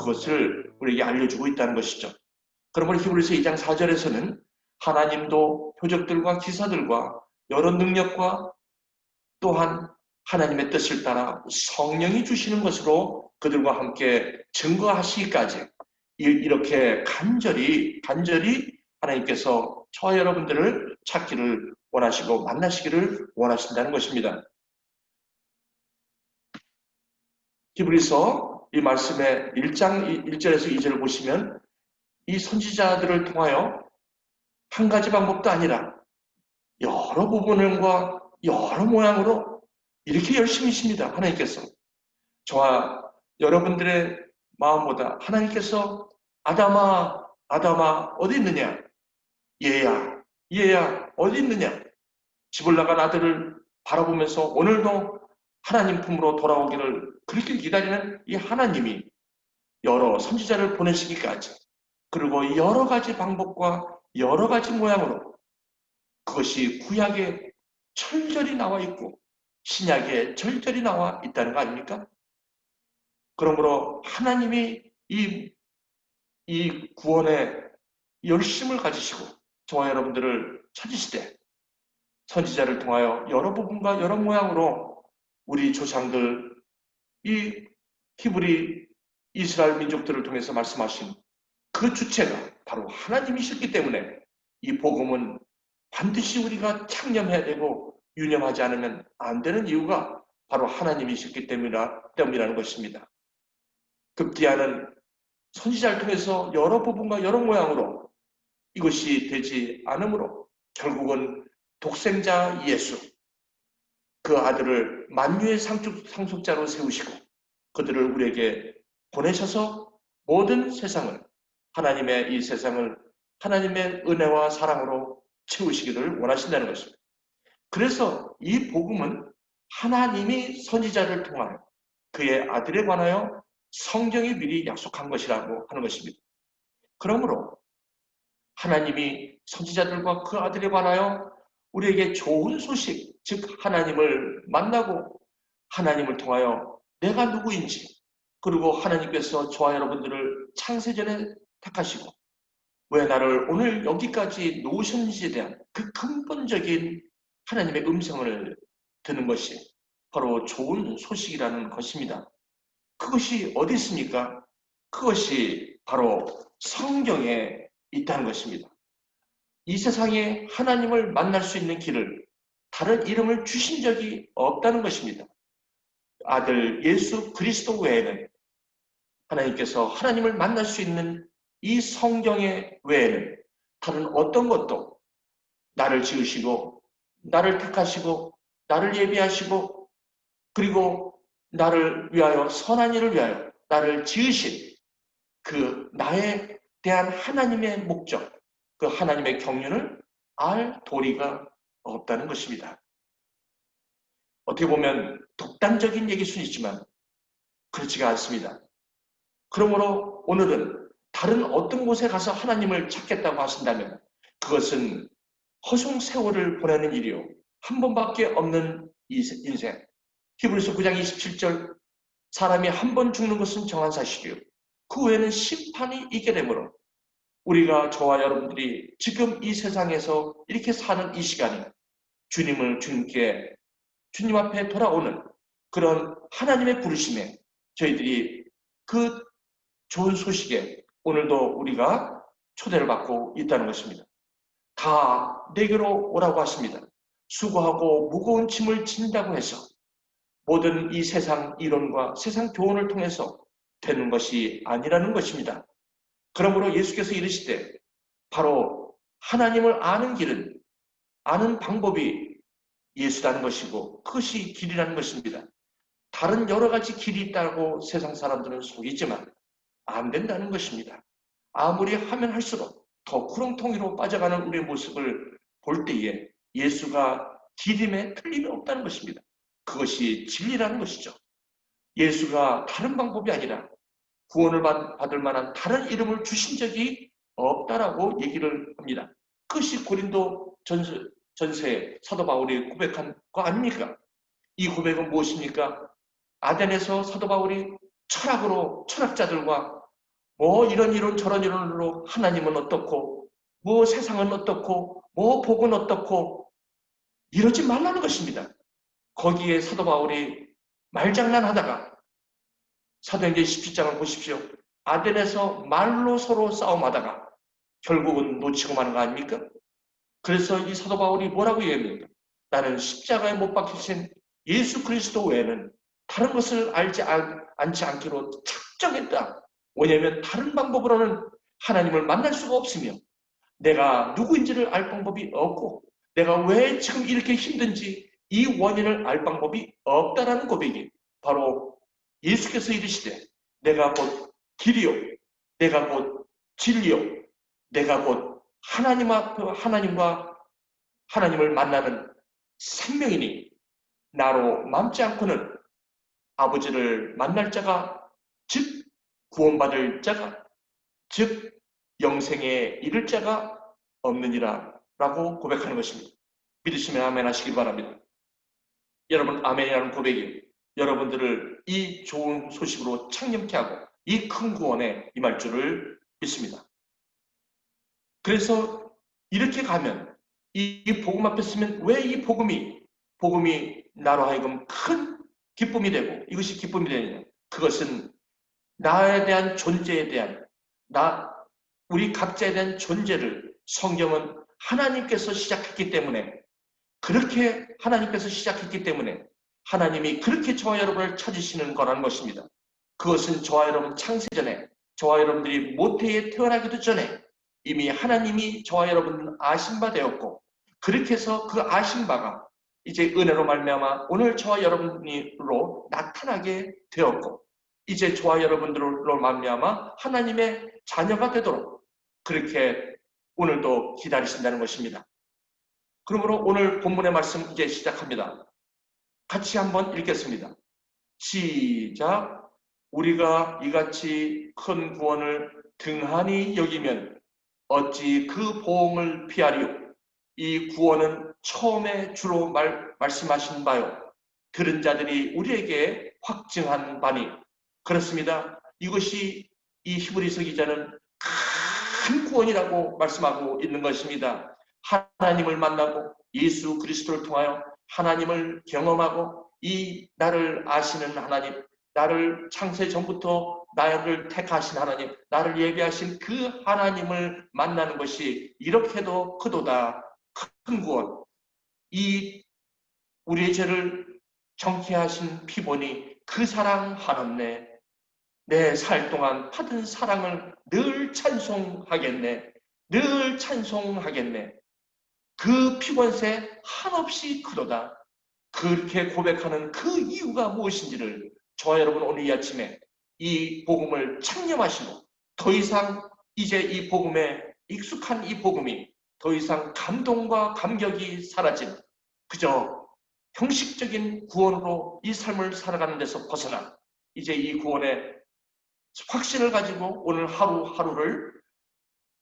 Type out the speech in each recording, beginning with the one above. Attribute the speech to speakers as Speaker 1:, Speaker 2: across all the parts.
Speaker 1: 그것을 우리에게 알려주고 있다는 것이죠. 그러므로 히브리서 2장 4절에서는 하나님도 표적들과 기사들과 여러 능력과 또한 하나님의 뜻을 따라 성령이 주시는 것으로 그들과 함께 증거하시기까지 이렇게 간절히 하나님께서 저와 여러분들을 찾기를 원하시고 만나시기를 원하신다는 것입니다. 히브리서 이 말씀의 1장 1절에서 2절을 보시면 이 선지자들을 통하여 한 가지 방법도 아니라 여러 부분과 여러 모양으로 이렇게 열심히십니다. 하나님께서 저와 여러분들의 마음보다 하나님께서 아담아 어디 있느냐? 얘야 어디 있느냐? 집을 나간 아들을 바라보면서 오늘도 하나님 품으로 돌아오기를 그렇게 기다리는 이 하나님이 여러 선지자를 보내시기까지 그리고 여러 가지 방법과 여러 가지 모양으로 그것이 구약에 철저히 나와 있고 신약에 절절히 나와 있다는 거 아닙니까? 그러므로 하나님이 이 구원에 열심을 가지시고 저와 여러분들을 찾으시되 선지자를 통하여 여러 부분과 여러 모양으로 우리 조상들 이 히브리 이스라엘 민족들을 통해서 말씀하신 그 주체가 바로 하나님이셨기 때문에 이 복음은 반드시 우리가 창념해야 되고 유념하지 않으면 안 되는 이유가 바로 하나님이셨기 때문이라는 것입니다. 급기야는 선지자를 통해서 여러 부분과 여러 모양으로 이것이 되지 않으므로 결국은 독생자 예수 그 아들을 만유의 상속자로 세우시고 그들을 우리에게 보내셔서 모든 세상을 하나님의 이 세상을 하나님의 은혜와 사랑으로 채우시기를 원하신다는 것입니다. 그래서 이 복음은 하나님이 선지자를 통하여 그의 아들에 관하여 성경이 미리 약속한 것이라고 하는 것입니다. 그러므로 하나님이 선지자들과 그 아들에 관하여 우리에게 좋은 소식, 즉 하나님을 만나고 하나님을 통하여 내가 누구인지 그리고 하나님께서 저와 여러분들을 창세전에 택하시고 왜 나를 오늘 여기까지 놓으셨는지에 대한 그 근본적인 하나님의 음성을 듣는 것이 바로 좋은 소식이라는 것입니다. 그것이 어디 있습니까? 그것이 바로 성경에 있다는 것입니다. 이 세상에 하나님을 만날 수 있는 길을 다른 이름을 주신 적이 없다는 것입니다. 아들 예수 그리스도 외에는 하나님께서 하나님을 만날 수 있는 이 성경의 외에는 다른 어떤 것도 나를 지으시고 나를 택하시고 나를 예비하시고 그리고 나를 위하여 선한 일을 위하여 나를 지으신 그 나에 대한 하나님의 목적 그 하나님의 경륜을 알 도리가 없다는 것입니다. 어떻게 보면 독단적인 얘기일 수는 있지만 그렇지가 않습니다. 그러므로 오늘은 다른 어떤 곳에 가서 하나님을 찾겠다고 하신다면 그것은 허송세월을 보내는 일이요. 한 번밖에 없는 인생. 히브리서 9장 27절 사람이 한 번 죽는 것은 정한 사실이요. 그 후에는 심판이 있게 되므로 우리가 저와 여러분들이 지금 이 세상에서 이렇게 사는 이 시간에 주님 앞에 돌아오는 그런 하나님의 부르심에 저희들이 그 좋은 소식에 오늘도 우리가 초대를 받고 있다는 것입니다. 다 내게로 오라고 하십니다. 수고하고 무거운 짐을 진다고 해서 모든 이 세상 이론과 세상 교훈을 통해서 되는 것이 아니라는 것입니다. 그러므로 예수께서 이르시되 바로 하나님을 아는 길은 아는 방법이 예수라는 것이고 그것이 길이라는 것입니다. 다른 여러 가지 길이 있다고 세상 사람들은 속이지만 안 된다는 것입니다. 아무리 하면 할수록 더 구렁텅이로 빠져가는 우리의 모습을 볼 때에 예수가 길임에 틀림이 없다는 것입니다. 그것이 진리라는 것이죠. 예수가 다른 방법이 아니라 구원을 받을 만한 다른 이름을 주신 적이 없다라고 얘기를 합니다. 그것이 고린도 전서에 사도 바울이 고백한 거 아닙니까? 이 고백은 무엇입니까? 아덴에서 사도 바울이 철학자들과 뭐 이런 저런 이론으로 하나님은 어떻고 뭐 세상은 어떻고 뭐 복은 어떻고 이러지 말라는 것입니다. 거기에 사도 바울이 말장난하다가 사도행전 17장을 보십시오. 아덴에서 말로 서로 싸움하다가 결국은 놓치고 마는 거 아닙니까? 그래서 이 사도 바울이 뭐라고 얘기합니까? 나는 십자가에 못 박히신 예수 그리스도 외에는 다른 것을 알지 않지 않기로 작정했다. 왜냐하면 다른 방법으로는 하나님을 만날 수가 없으며 내가 누구인지를 알 방법이 없고 내가 왜 지금 이렇게 힘든지 이 원인을 알 방법이 없다라는 고백이 바로 예수께서 이르시되 내가 곧 길이요 내가 곧 진리요 내가 곧 하나님과 하나님을 만나는 생명이니 나로 맘지 않고는 아버지를 만날 자가 즉 구원받을 자가 즉 영생에 이를 자가 없느니라 라고 고백하는 것입니다. 믿으시면 아멘 하시기 바랍니다. 여러분 아멘이라는 고백이 여러분들을 이 좋은 소식으로 창념케 하고 이 큰 구원에 임할 줄을 믿습니다. 그래서 이렇게 가면 이 복음 앞에 서면 왜 이 복음이 나로 하여금 큰 기쁨이 되고 이것이 기쁨이 되느냐? 그것은 나에 대한 존재에 대한 우리 각자에 대한 존재를 성경은 하나님께서 시작했기 때문에 그렇게 하나님께서 시작했기 때문에 하나님이 그렇게 저와 여러분을 찾으시는 거라는 것입니다. 그것은 저와 여러분 창세전에 저와 여러분들이 모태에 태어나기도 전에 이미 하나님이 저와 여러분을 아신 바 되었고 그렇게 해서 그 아신 바가 이제 은혜로 말미암아 오늘 저와 여러분으로 나타나게 되었고 이제 저와 여러분들로 말미암아 하나님의 자녀가 되도록 그렇게 오늘도 기다리신다는 것입니다. 그러므로 오늘 본문의 말씀 이제 시작합니다. 같이 한번 읽겠습니다. 시작. 우리가 이같이 큰 구원을 등한히 여기면 어찌 그 보응을 피하리요. 이 구원은 처음에 주로 말씀하신 바요. 들은 자들이 우리에게 확증한 바니 그렇습니다. 이것이 이 히브리서 기자는 큰 구원이라고 말씀하고 있는 것입니다. 하나님을 만나고 예수 그리스도를 통하여 하나님을 경험하고 이 나를 아시는 하나님, 나를 창세 전부터 나를 택하신 하나님, 나를 예비하신 그 하나님을 만나는 것이 이렇게도 크도다 큰 구원. 이 우리의 죄를 정케 하신 피보니 그 사랑 한없네. 내 살 동안 받은 사랑을 늘 찬송하겠네. 늘 찬송하겠네. 그 피권세 한없이 크도다. 그렇게 고백하는 그 이유가 무엇인지를 저와 여러분 오늘 이 아침에 이 복음을 창념하시고 더 이상 이제 이 복음에 익숙한 이 복음이 더 이상 감동과 감격이 사라진 그저 형식적인 구원으로 이 삶을 살아가는 데서 벗어나 이제 이 구원의 확신을 가지고 오늘 하루하루를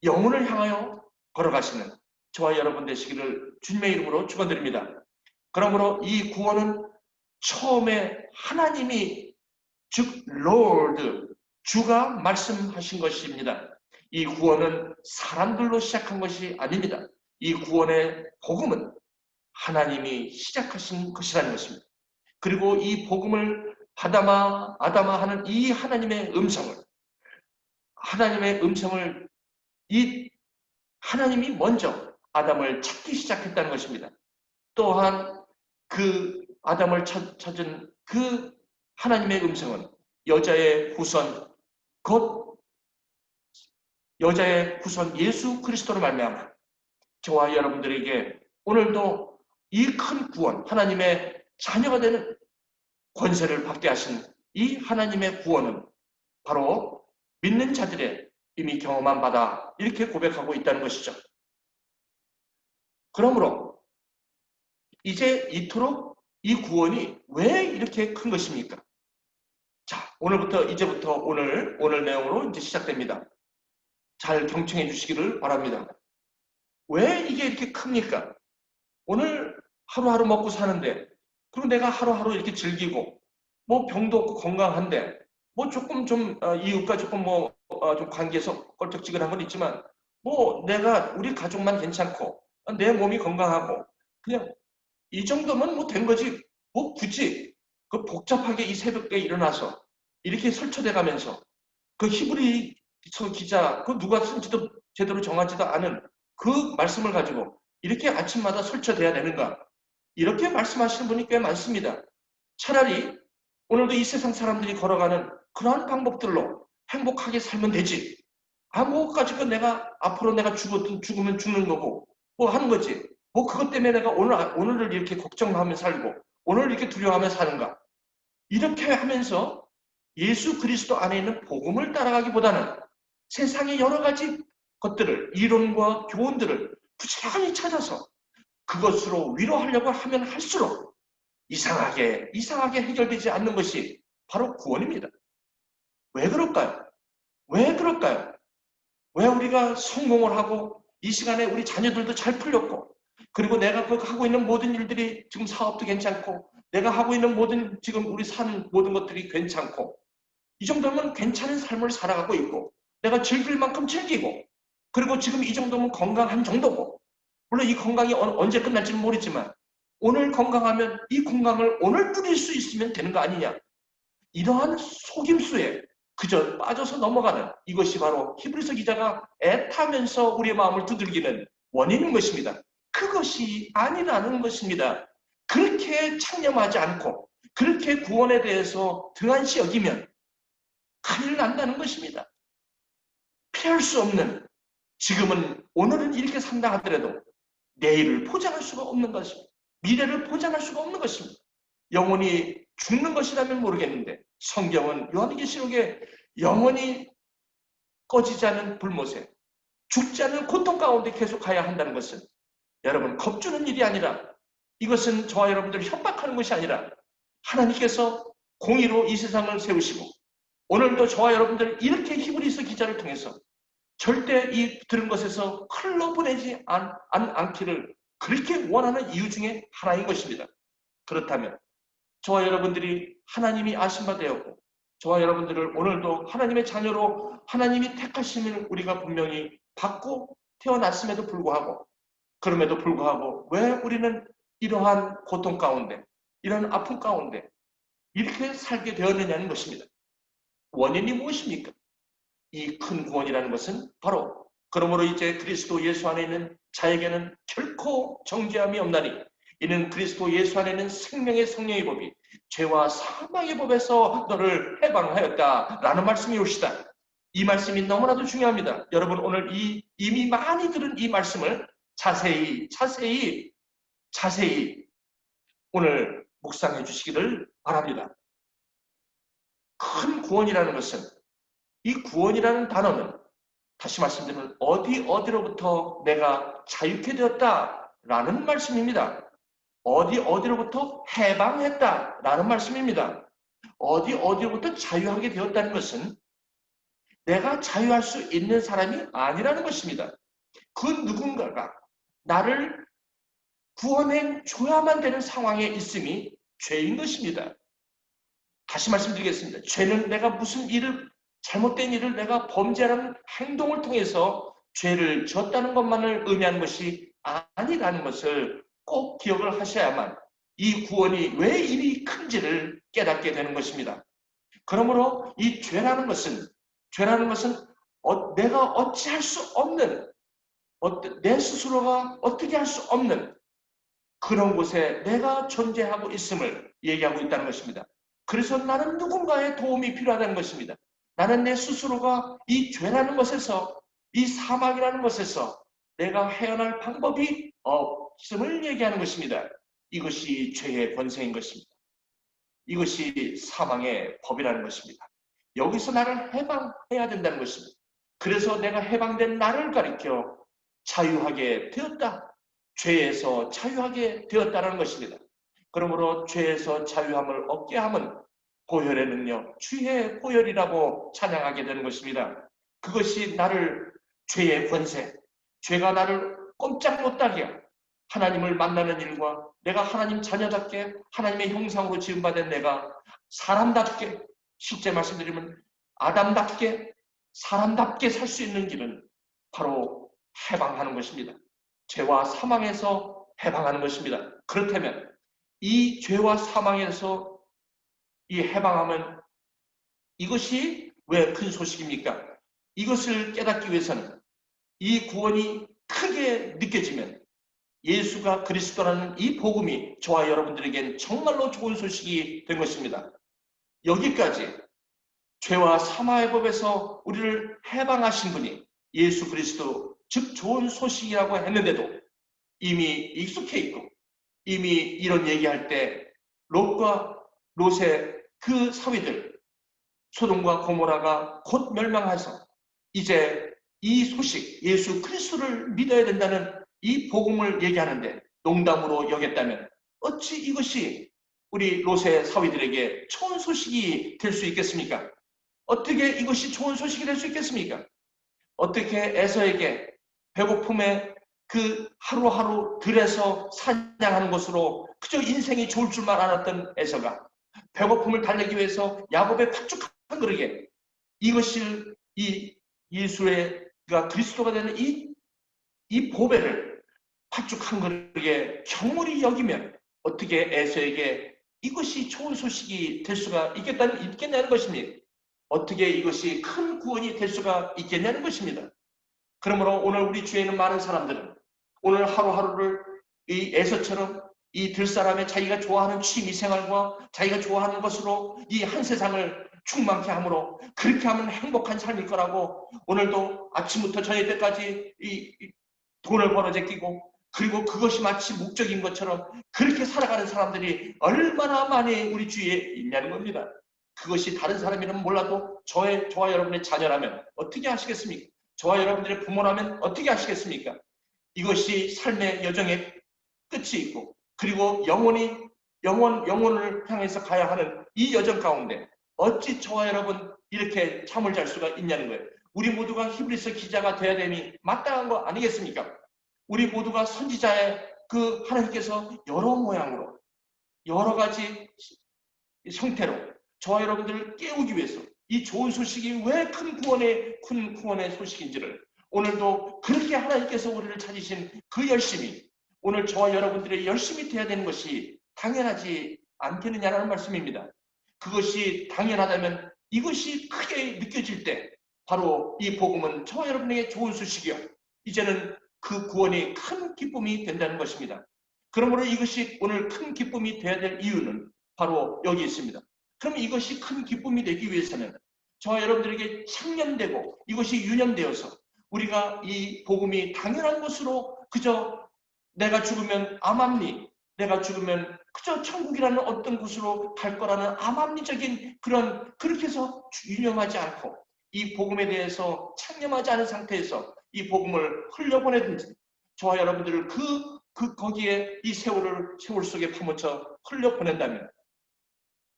Speaker 1: 영혼을 향하여 걸어가시는 저와 여러분 되시기를 주님의 이름으로 축원드립니다. 그러므로 이 구원은 처음에 하나님이 즉 Lord 주가 말씀하신 것입니다. 이 구원은 사람들로 시작한 것이 아닙니다. 이 구원의 복음은 하나님이 시작하신 것이라는 것입니다. 그리고 이 복음을 아담아 하는 이 하나님의 음성을 이 하나님이 먼저 아담을 찾기 시작했다는 것입니다. 또한 그 아담을 찾은 그 하나님의 음성은 여자의 후손 곧 여자의 후손 예수 그리스도로 말미암아 저와 여러분들에게 오늘도 이 큰 구원 하나님의 자녀가 되는 권세를 받게 하신 이 하나님의 구원은 바로 믿는 자들의 이미 경험한 바다 이렇게 고백하고 있다는 것이죠. 그러므로 이제 이토록 이 구원이 왜 이렇게 큰 것입니까? 자, 이제부터 오늘 내용으로 이제 시작됩니다. 잘 경청해 주시기를 바랍니다. 왜 이게 이렇게 큽니까? 오늘 하루하루 먹고 사는데 그리고 내가 하루하루 이렇게 즐기고 뭐 병도 없고 건강한데 뭐 조금 좀 이웃과 조금 뭐 좀 관계에서 껄쩍지근한 건 있지만 내가 우리 가족만 괜찮고 내 몸이 건강하고 그냥 이 정도면 된 거지. 굳이 그 복잡하게 이 새벽에 일어나서 이렇게 설쳐대 가면서 그 히브리서 기자 그 누가 쓴지도 제대로 정하지도 않은 그 말씀을 가지고 이렇게 아침마다 설쳐대야 되는가? 이렇게 말씀하시는 분이 꽤 많습니다. 차라리 오늘도 이 세상 사람들이 걸어가는 그러한 방법들로 행복하게 살면 되지. 뭐 가지고 내가 앞으로 내가 죽으면 죽는 거고 하는 거지. 그것 때문에 내가 오늘을 이렇게 걱정하며 살고 오늘 이렇게 두려워하며 사는가. 이렇게 하면서 예수 그리스도 안에 있는 복음을 따라가기보다는 세상의 여러 가지 것들을 이론과 교훈들을 부지런히 찾아서 그것으로 위로하려고 하면 할수록 이상하게 해결되지 않는 것이 바로 구원입니다. 왜 그럴까요? 왜 그럴까요? 왜 우리가 성공을 하고 이 시간에 우리 자녀들도 잘 풀렸고 그리고 내가 하고 있는 모든 일들이 지금 사업도 괜찮고 내가 하고 있는 모든 지금 우리 사는 모든 것들이 괜찮고 이 정도면 괜찮은 삶을 살아가고 있고 내가 즐길 만큼 즐기고 그리고 지금 이 정도면 건강한 정도고 물론 이 건강이 언제 끝날지는 모르지만 오늘 건강하면 이 건강을 오늘 누릴 수 있으면 되는 거 아니냐. 이러한 속임수에 그저 빠져서 넘어가는 이것이 바로 히브리서 기자가 애타면서 우리의 마음을 두들기는 원인인 것입니다. 그것이 아니라는 것입니다. 그렇게 창념하지 않고 그렇게 구원에 대해서 등한시 여기면 큰일 난다는 것입니다. 피할 수 없는 지금은 오늘은 이렇게 산다 하더라도 내일을 보장할 수가 없는 것입니다. 미래를 보장할 수가 없는 것입니다. 영혼이 죽는 것이라면 모르겠는데 성경은 요한계시록에 영혼이 꺼지지 않는 불못에 죽지 않는 고통 가운데 계속 가야 한다는 것은 여러분 겁주는 일이 아니라 이것은 저와 여러분들을 협박하는 것이 아니라 하나님께서 공의로 이 세상을 세우시고 오늘도 저와 여러분들 이렇게 히브리서 기자를 통해서 절대 이 들은 것에서 흘러보내지 않기를 그렇게 원하는 이유 중에 하나인 것입니다. 그렇다면 저와 여러분들이 하나님이 아신 바 되었고 저와 여러분들을 오늘도 하나님의 자녀로 하나님이 택하심을 우리가 분명히 받고 태어났음에도 불구하고 그럼에도 불구하고 왜 우리는 이러한 고통 가운데 이러한 아픔 가운데 이렇게 살게 되었느냐는 것입니다. 원인이 무엇입니까? 이 큰 구원이라는 것은 바로 그러므로 이제 그리스도 예수 안에 있는 자에게는 결코 정죄함이 없나니 이는 그리스도 예수 안에 있는 생명의 성령의 법이 죄와 사망의 법에서 너를 해방하였다라는 말씀이 옵시다. 이 말씀이 너무나도 중요합니다. 여러분 오늘 이미 많이 들은 이 말씀을 자세히 오늘 묵상해 주시기를 바랍니다. 큰 구원이라는 것은 이 구원이라는 단어는 다시 말씀드리면 어디로부터 내가 자유케 되었다라는 말씀입니다. 어디로부터 해방했다라는 말씀입니다. 어디로부터 자유하게 되었다는 것은 내가 자유할 수 있는 사람이 아니라는 것입니다. 그 누군가가 나를 구원해 줘야만 되는 상황에 있음이 죄인 것입니다. 다시 말씀드리겠습니다. 죄는 내가 무슨 잘못된 일을 내가 범죄하는 행동을 통해서 죄를 졌다는 것만을 의미하는 것이 아니라는 것을 꼭 기억을 하셔야만 이 구원이 왜 이리 큰지를 깨닫게 되는 것입니다. 그러므로 이 죄라는 것은 내가 어찌할 수 없는 내 스스로가 어떻게 할 수 없는 그런 곳에 내가 존재하고 있음을 얘기하고 있다는 것입니다. 그래서 나는 누군가의 도움이 필요하다는 것입니다. 나는 내 스스로가 이 죄라는 것에서 이 사망이라는 것에서 내가 헤어날 방법이 없음을 얘기하는 것입니다. 이것이 죄의 권세인 것입니다. 이것이 사망의 법이라는 것입니다. 여기서 나를 해방해야 된다는 것입니다. 그래서 내가 해방된 나를 가리켜 자유하게 되었다. 죄에서 자유하게 되었다는 것입니다. 그러므로 죄에서 자유함을 얻게 함은 보혈의 능력, 주의 보혈이라고 찬양하게 되는 것입니다. 그것이 나를 죄의 권세, 죄가 나를 꼼짝 못하게 하나님을 만나는 일과 내가 하나님 자녀답게 하나님의 형상으로 지음받은 내가 사람답게 실제 말씀드리면 아담답게 사람답게 살 수 있는 길은 바로 해방하는 것입니다. 죄와 사망에서 해방하는 것입니다. 그렇다면 이 죄와 사망에서 이 해방하면 이것이 왜 큰 소식입니까? 이것을 깨닫기 위해서는 이 구원이 크게 느껴지면 예수가 그리스도라는 이 복음이 저와 여러분들에겐 정말로 좋은 소식이 된 것입니다. 여기까지 죄와 사망의 법에서 우리를 해방하신 분이 예수 그리스도, 즉 좋은 소식이라고 했는데도 이미 익숙해 있고 이미 이런 얘기할 때 롯과 롯의 그 사위들 소돔과 고모라가 곧 멸망해서 이제 이 소식 예수 그리스도를 믿어야 된다는 이 복음을 얘기하는데 농담으로 여겼다면 어찌 이것이 우리 롯의 사위들에게 좋은 소식이 될 수 있겠습니까? 어떻게 이것이 좋은 소식이 될 수 있겠습니까? 어떻게 에서에게 배고픔에 그 하루하루 들에서 사냥하는 것으로 그저 인생이 좋을 줄만 알았던 에서가 배고픔을 달래기 위해서 야곱의 팥죽 한 그릇에 이것을 이 예수의 그리스도가 되는 이 보배를 팥죽 한 그릇에 경물이 여기면 어떻게 에서에게 이것이 좋은 소식이 될 수가 있겠냐는 것입니다. 어떻게 이것이 큰 구원이 될 수가 있겠냐는 것입니다. 그러므로 오늘 우리 주위에 있는 많은 사람들은 오늘 하루하루를 이 에서처럼 이 들사람의 자기가 좋아하는 취미생활과 자기가 좋아하는 것으로 이 한 세상을 충만케 함으로 그렇게 하면 행복한 삶일 거라고 오늘도 아침부터 저녁 때까지 이 돈을 벌어 제끼고 그리고 그것이 마치 목적인 것처럼 그렇게 살아가는 사람들이 얼마나 많이 우리 주위에 있냐는 겁니다. 그것이 다른 사람이라면 몰라도 저와 여러분의 자녀라면 어떻게 하시겠습니까? 저와 여러분들의 부모라면 어떻게 하시겠습니까? 이것이 삶의 여정의 끝이 있고 그리고 영혼을 향해서 가야 하는 이 여정 가운데 어찌 저와 여러분 이렇게 잠을 잘 수가 있냐는 거예요. 우리 모두가 히브리서 기자가 되어야 됨이 마땅한 거 아니겠습니까? 우리 모두가 선지자의 그 하나님께서 여러 모양으로 여러 가지 형태로 저와 여러분들을 깨우기 위해서 이 좋은 소식이 왜 큰 구원의 소식인지를 오늘도 그렇게 하나님께서 우리를 찾으신 그 열심이 오늘 저와 여러분들의 열심이 되어야 되는 것이 당연하지 않겠느냐라는 말씀입니다. 그것이 당연하다면 이것이 크게 느껴질 때 바로 이 복음은 저와 여러분에게 좋은 소식이요. 이제는 그 구원이 큰 기쁨이 된다는 것입니다. 그러므로 이것이 오늘 큰 기쁨이 되어야 될 이유는 바로 여기 있습니다. 그럼 이것이 큰 기쁨이 되기 위해서는 저와 여러분들에게 창년되고 이것이 유년되어서 우리가 이 복음이 당연한 것으로 그저 내가 죽으면 암암리, 내가 죽으면 그저 천국이라는 어떤 곳으로 갈 거라는 암암리적인 그렇게 해서 유념하지 않고 이 복음에 대해서 창념하지 않은 상태에서 이 복음을 흘려보내든지 저와 여러분들을 거기에 이 세월 속에 파묻혀 흘려보낸다면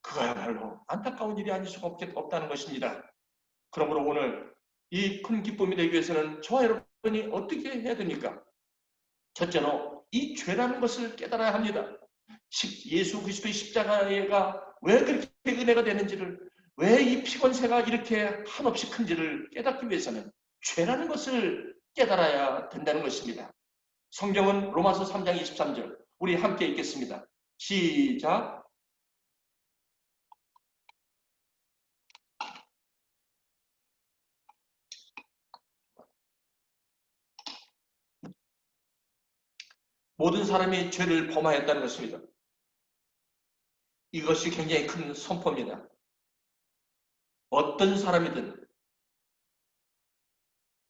Speaker 1: 그거야말로 안타까운 일이 아닐 수가 없다는 것입니다. 그러므로 오늘 이 큰 기쁨이 되기 위해서는 저와 여러분이 어떻게 해야 됩니까? 첫째로 이 죄라는 것을 깨달아야 합니다. 예수 그리스도의 십자가가 왜 그렇게 은혜가 되는지를 왜 이 피곤세가 이렇게 한없이 큰지를 깨닫기 위해서는 죄라는 것을 깨달아야 된다는 것입니다. 성경은 로마서 3장 23절 우리 함께 읽겠습니다. 시작. 모든 사람이 죄를 범하였다는 것입니다. 이것이 굉장히 큰 선포입니다. 어떤 사람이든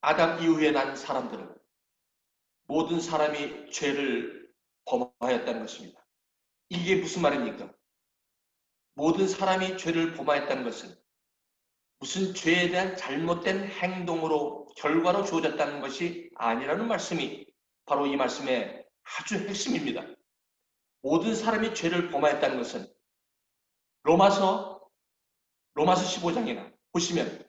Speaker 1: 아담 이후에 난 사람들은 모든 사람이 죄를 범하였다는 것입니다. 이게 무슨 말입니까? 모든 사람이 죄를 범하였다는 것은 무슨 죄에 대한 잘못된 행동으로 결과로 주어졌다는 것이 아니라는 말씀이 바로 이 말씀의 아주 핵심입니다. 모든 사람이 죄를 범하였다는 것은 로마서 15장에 보시면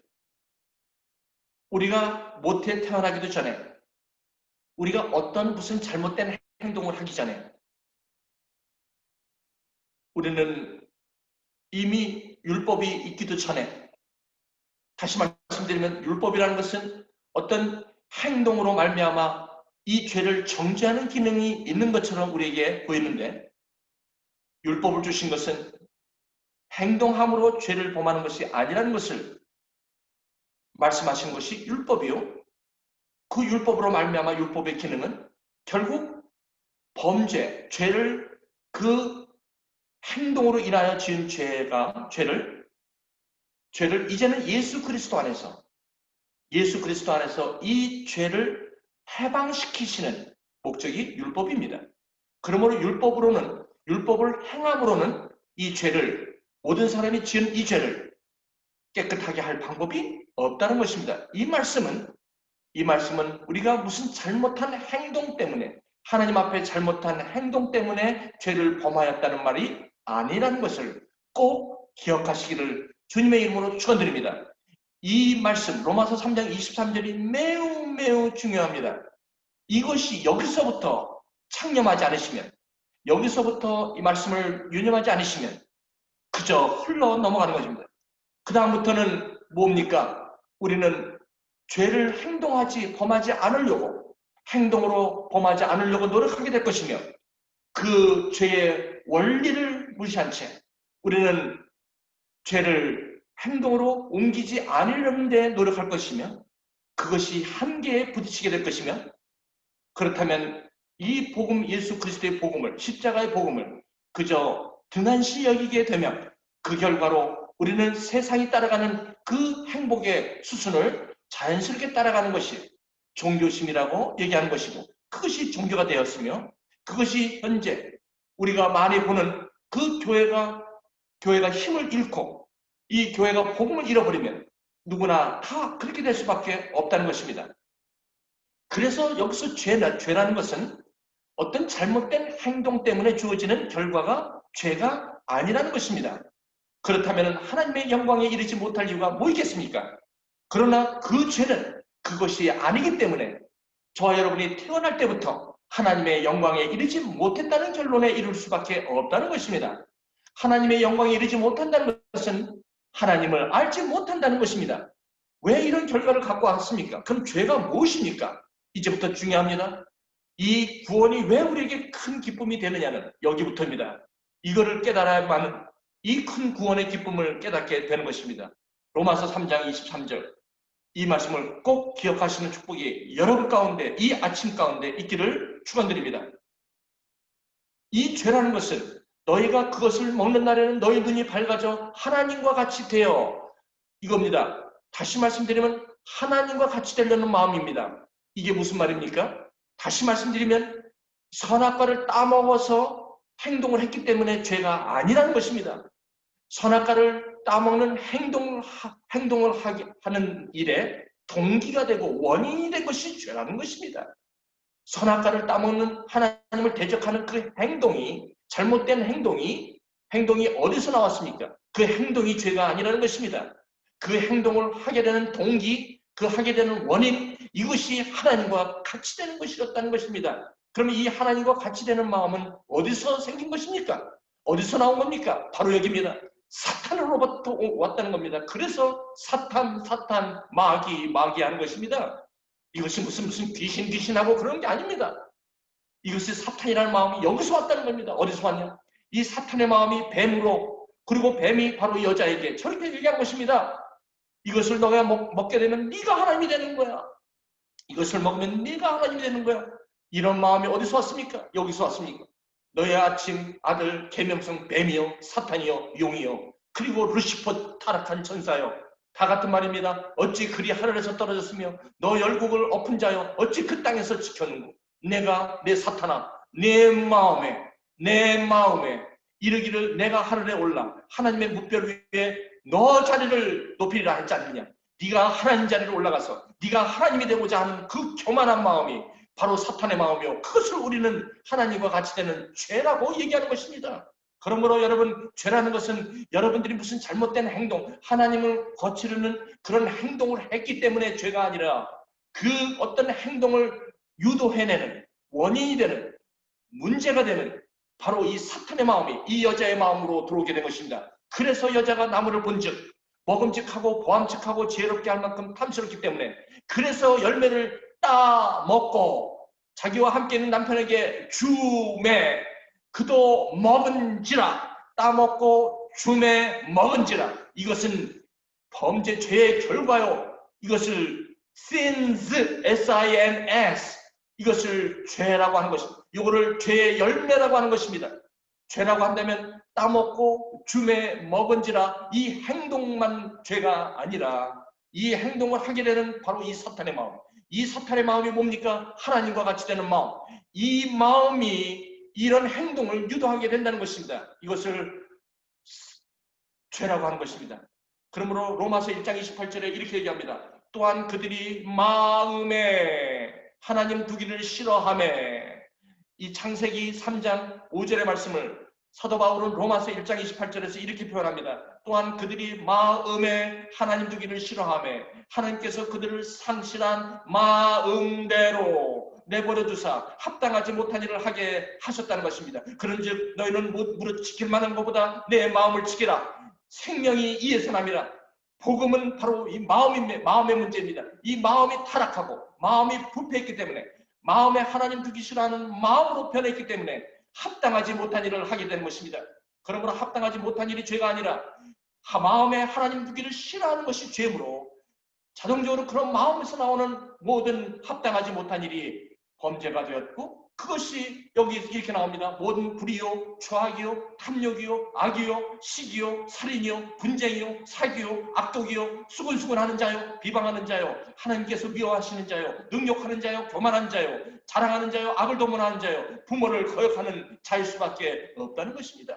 Speaker 1: 우리가 모태 태어나기도 전에 우리가 어떤 무슨 잘못된 행동을 하기 전에 우리는 이미 율법이 있기도 전에 다시 말씀드리면 율법이라는 것은 어떤 행동으로 말미암아 이 죄를 정죄하는 기능이 있는 것처럼 우리에게 보이는데, 율법을 주신 것은 행동함으로 죄를 범하는 것이 아니라는 것을 말씀하신 것이 율법이요. 그 율법으로 말미암아 율법의 기능은 결국 범죄, 죄를 그 행동으로 인하여 지은 죄를 이제는 예수 그리스도 안에서 이 죄를 해방시키시는 목적이 율법입니다. 그러므로 율법을 행함으로는 이 죄를, 모든 사람이 지은 이 죄를 깨끗하게 할 방법이 없다는 것입니다. 이 말씀은 우리가 무슨 잘못한 행동 때문에, 하나님 앞에 잘못한 행동 때문에 죄를 범하였다는 말이 아니라는 것을 꼭 기억하시기를 주님의 이름으로 축원드립니다. 이 말씀 로마서 3장 23절이 매우 매우 중요합니다. 이것이 여기서부터 창념하지 않으시면, 여기서부터 이 말씀을 유념하지 않으시면 그저 흘러 넘어가는 것입니다. 그 다음부터는 뭡니까? 우리는 죄를 범하지 않으려고, 행동으로 범하지 않으려고 노력하게 될 것이며, 그 죄의 원리를 무시한 채 우리는 죄를 행동으로 옮기지 않으려는 데 노력할 것이며, 그것이 한계에 부딪히게 될 것이며, 그렇다면 이 복음, 예수 그리스도의 복음을, 십자가의 복음을 그저 등한시 여기게 되면 그 결과로 우리는 세상이 따라가는 그 행복의 수순을 자연스럽게 따라가는 것이 종교심이라고 얘기하는 것이고, 그것이 종교가 되었으며, 그것이 현재 우리가 많이 보는 그 교회가 힘을 잃고 이 교회가 복음을 잃어버리면 누구나 다 그렇게 될 수밖에 없다는 것입니다. 그래서 여기서 죄라는 것은 어떤 잘못된 행동 때문에 주어지는 결과가 죄가 아니라는 것입니다. 그렇다면 하나님의 영광에 이르지 못할 이유가 뭐 있겠습니까? 그러나 그 죄는 그것이 아니기 때문에 저와 여러분이 태어날 때부터 하나님의 영광에 이르지 못했다는 결론에 이를 수밖에 없다는 것입니다. 하나님의 영광에 이르지 못한다는 것은 하나님을 알지 못한다는 것입니다. 왜 이런 결과를 갖고 왔습니까? 그럼 죄가 무엇입니까? 이제부터 중요합니다. 이 구원이 왜 우리에게 큰 기쁨이 되느냐는 여기부터입니다. 이거를 깨달아야만 이 큰 구원의 기쁨을 깨닫게 되는 것입니다. 로마서 3장 23절, 이 말씀을 꼭 기억하시는 축복이 여러분 가운데, 이 아침 가운데 있기를 축원드립니다. 이 죄라는 것은 너희가 그것을 먹는 날에는 너희 눈이 밝아져 하나님과 같이 되어, 이겁니다. 다시 말씀드리면 하나님과 같이 되려는 마음입니다. 이게 무슨 말입니까? 다시 말씀드리면 선악과를 따먹어서 행동을 했기 때문에 죄가 아니라는 것입니다. 선악과를 따먹는 행동을 하는 일에 동기가 되고 원인이 된 것이 죄라는 것입니다. 선악과를 따먹는, 하나님을 대적하는 그 행동이, 잘못된 행동이 어디서 나왔습니까? 그 행동이 죄가 아니라는 것입니다. 그 행동을 하게 되는 동기, 그 하게 되는 원인, 이것이 하나님과 같이 되는 것이었다는 것입니다. 그럼 이 하나님과 같이 되는 마음은 어디서 생긴 것입니까? 어디서 나온 겁니까? 바로 여기입니다. 사탄으로부터 왔다는 겁니다. 그래서 사탄, 마귀 하는 것입니다. 이것이 무슨 귀신하고 그런 게 아닙니다. 이것이 사탄이라는 마음이 여기서 왔다는 겁니다. 어디서 왔냐? 이 사탄의 마음이 뱀으로, 그리고 뱀이 바로 여자에게 저렇게 얘기한 것입니다. 이것을 너가 먹게 되면 네가 하나님이 되는 거야. 이것을 먹으면 네가 하나님이 되는 거야. 이런 마음이 어디서 왔습니까? 여기서 왔습니까? 너의 아침 아들 계명성 뱀이요, 사탄이요, 용이요, 그리고 루시퍼 타락한 천사요, 다 같은 말입니다. 어찌 그리 하늘에서 떨어졌으며 너 열국을 엎은 자요, 어찌 그 땅에서 지켰는고. 내가 내 사탄아, 내 마음에 이르기를 내가 하늘에 올라 하나님의 무별 위에 너 자리를 높이리라 하지 않느냐. 네가 하나님 자리로 올라가서 네가 하나님이 되고자 하는 그 교만한 마음이 바로 사탄의 마음이요, 그것을 우리는 하나님과 같이 되는 죄라고 얘기하는 것입니다. 그러므로 여러분, 죄라는 것은 여러분들이 무슨 잘못된 행동, 하나님을 거스르는 그런 행동을 했기 때문에 죄가 아니라 그 어떤 행동을 유도해내는 원인이 되는, 문제가 되는 바로 이 사탄의 마음이 이 여자의 마음으로 들어오게 된 것입니다. 그래서 여자가 나무를 본즉 먹음직하고 보암직하고 지혜롭게 할 만큼 탐스럽기 때문에 그래서 열매를 따 먹고 자기와 함께 있는 남편에게 주매 그도 먹은지라 따먹고 주매 먹은지라 이것은 범죄 죄의 결과요. 이것을 sins S-I-N-S 이것을 죄라고 하는 것입니다. 이거를 죄의 열매라고 하는 것입니다. 죄라고 한다면 따먹고 주매 먹은지라 이 행동만 죄가 아니라 이 행동을 하게 되는 바로 이 사탄의 마음. 이 사탄의 마음이 뭡니까? 하나님과 같이 되는 마음. 이 마음이 이런 행동을 유도하게 된다는 것입니다. 이것을 죄라고 하는 것입니다. 그러므로 로마서 1장 28절에 이렇게 얘기합니다. 또한 그들이 마음에 하나님 두기를 싫어하매 이 창세기 3장 5절의 말씀을 사도 바울은 로마서 1장 28절에서 이렇게 표현합니다. 또한 그들이 마음에 하나님 두기를 싫어하매 하나님께서 그들을 상실한 마음대로 내버려 두사 합당하지 못한 일을 하게 하셨다는 것입니다. 그런즉 너희는 무릇 지킬 만한 것보다 내 마음을 지키라. 생명이 이에서 납니다. 복음은 바로 이 마음의 문제입니다. 이 마음이 타락하고 마음이 부패했기 때문에 마음에 하나님 두기 싫어하는 마음으로 변했기 때문에 합당하지 못한 일을 하게 되는 것입니다. 그러므로 합당하지 못한 일이 죄가 아니라 마음에 하나님 두기를 싫어하는 것이 죄므로 자동적으로 그런 마음에서 나오는 모든 합당하지 못한 일이 범죄가 되었고 그것이 여기 이렇게 나옵니다. 모든 불의요, 죄악이요, 탐욕이요, 악이요, 시기요, 살인이요, 분쟁이요, 사기요, 악독이요, 수근수근하는 자요, 비방하는 자요, 하나님께서 미워하시는 자요, 능욕하는 자요, 교만한 자요, 자랑하는 자요, 악을 도모하는 자요, 부모를 거역하는 자일 수밖에 없다는 것입니다.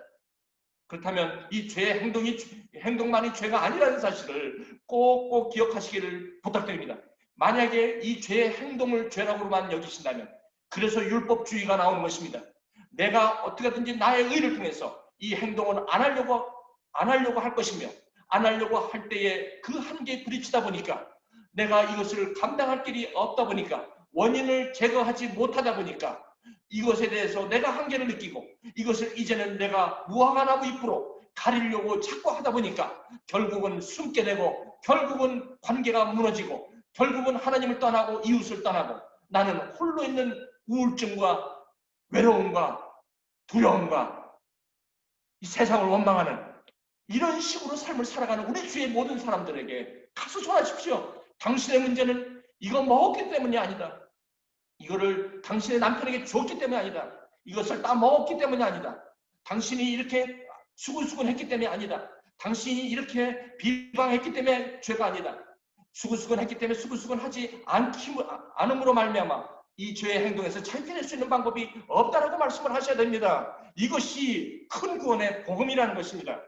Speaker 1: 그렇다면 이 죄의 행동만이 죄가 아니라는 사실을 꼭꼭 기억하시기를 부탁드립니다. 만약에 이 죄의 행동을 죄라고만 여기신다면 그래서 율법주의가 나오는 것입니다. 내가 어떻게든지 나의 의를 통해서 이 행동은 안 하려고 할 것이며 안 하려고 할 때에 그 한계에 부딪히다 보니까 내가 이것을 감당할 길이 없다 보니까 원인을 제거하지 못하다 보니까 이것에 대해서 내가 한계를 느끼고 이것을 이제는 내가 무화과나무 잎으로 가리려고 자꾸 하다 보니까 결국은 숨게 되고 결국은 관계가 무너지고 결국은 하나님을 떠나고 이웃을 떠나고 나는 홀로 있는 우울증과 외로움과 두려움과 이 세상을 원망하는 이런 식으로 삶을 살아가는 우리 주위의 모든 사람들에게 가서 전하십시오. 당신의 문제는 이거 먹었기 때문이 아니다. 이거를 당신의 남편에게 줬기 때문이 아니다. 이것을 다 먹었기 때문이 아니다. 당신이 이렇게 수근수근했기 때문이 아니다. 당신이 이렇게 비방했기 때문에 죄가 아니다. 수근수근했기 때문에 수근수근하지 않음으로 말미암아 이 죄의 행동에서 자유해낼 수 있는 방법이 없다라고 말씀을 하셔야 됩니다. 이것이 큰 구원의 복음이라는 것입니다.